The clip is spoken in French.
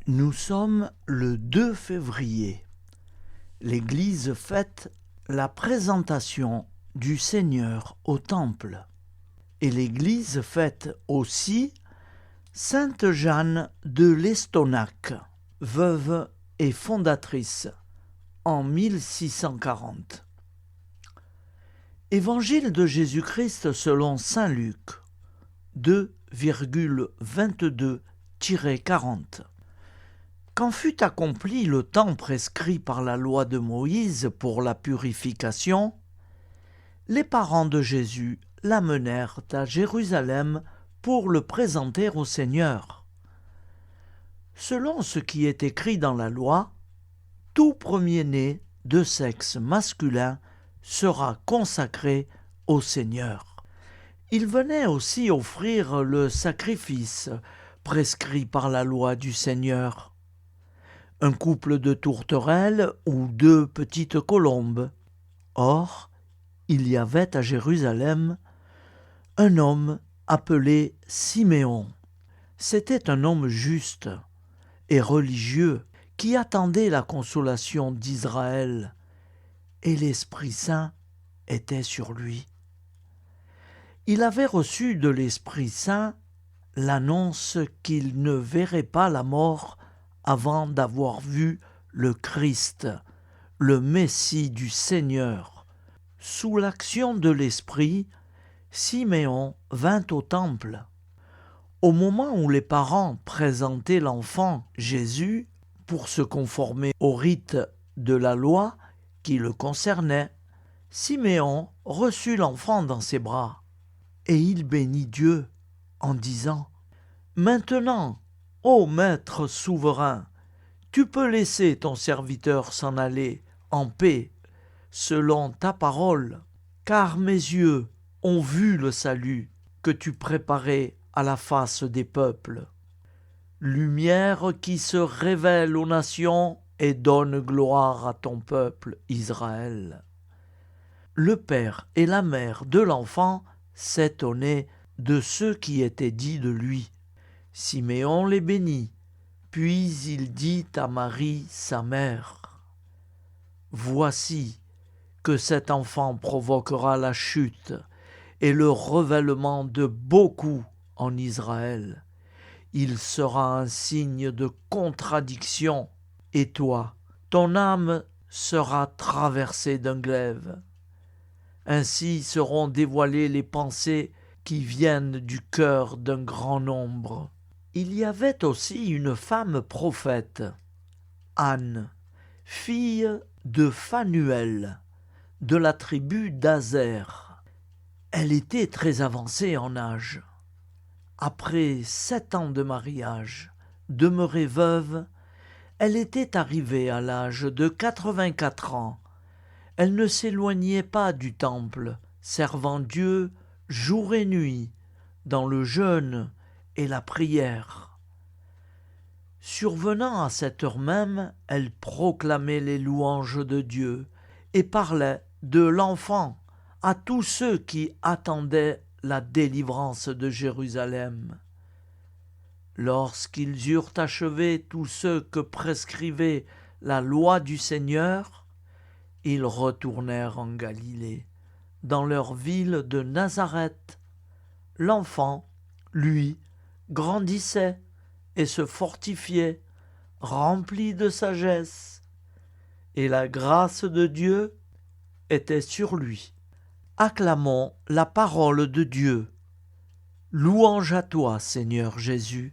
Nous sommes le 2 février. L'Église fête la présentation du Seigneur au Temple. Et l'Église fête aussi Sainte Jeanne de l'Estonac, veuve et fondatrice, en 1640. Évangile de Jésus-Christ selon saint Luc, 2,22-40. Quand fut accompli le temps prescrit par la loi de Moïse pour la purification, les parents de Jésus l'amenèrent à Jérusalem pour le présenter au Seigneur. Selon ce qui est écrit dans la loi, tout premier-né de sexe masculin sera consacré au Seigneur. Il venait aussi offrir le sacrifice prescrit par la loi du Seigneur. Un couple de tourterelles ou 2 petites colombes. Or, il y avait à Jérusalem un homme appelé Siméon. C'était un homme juste et religieux qui attendait la consolation d'Israël, et l'Esprit Saint était sur lui. Il avait reçu de l'Esprit Saint l'annonce qu'il ne verrait pas la mort avant d'avoir vu le Christ, le Messie du Seigneur. Sous l'action de l'Esprit, Siméon vint au temple. Au moment où les parents présentaient l'enfant Jésus pour se conformer au rite de la loi qui le concernait, Siméon reçut l'enfant dans ses bras et il bénit Dieu en disant : « Maintenant, ô Maître souverain, tu peux laisser ton serviteur s'en aller en paix, selon ta parole, car mes yeux ont vu le salut que tu préparais à la face des peuples. Lumière qui se révèle aux nations et donne gloire à ton peuple Israël. » Le père et la mère de l'enfant s'étonnaient de ce qui était dit de lui. Siméon les bénit, puis il dit à Marie, sa mère : « Voici que cet enfant provoquera la chute et le revêtement de beaucoup en Israël. Il sera un signe de contradiction, et toi, ton âme sera traversée d'un glaive. Ainsi seront dévoilées les pensées qui viennent du cœur d'un grand nombre. » Il y avait aussi une femme prophète, Anne, fille de Phanuel, de la tribu d'Aser. Elle était très avancée en âge. Après 7 ans de mariage, demeurée veuve, elle était arrivée à l'âge de 84 ans. Elle ne s'éloignait pas du temple, servant Dieu jour et nuit, dans le jeûne et la prière. Survenant à cette heure même, elle proclamait les louanges de Dieu et parlait de l'enfant à tous ceux qui attendaient la délivrance de Jérusalem. Lorsqu'ils eurent achevé tout ce que prescrivait la loi du Seigneur, ils retournèrent en Galilée, dans leur ville de Nazareth. L'enfant, lui, grandissait et se fortifiait, rempli de sagesse, et la grâce de Dieu était sur lui. Acclamons la parole de Dieu. Louange à toi, Seigneur Jésus.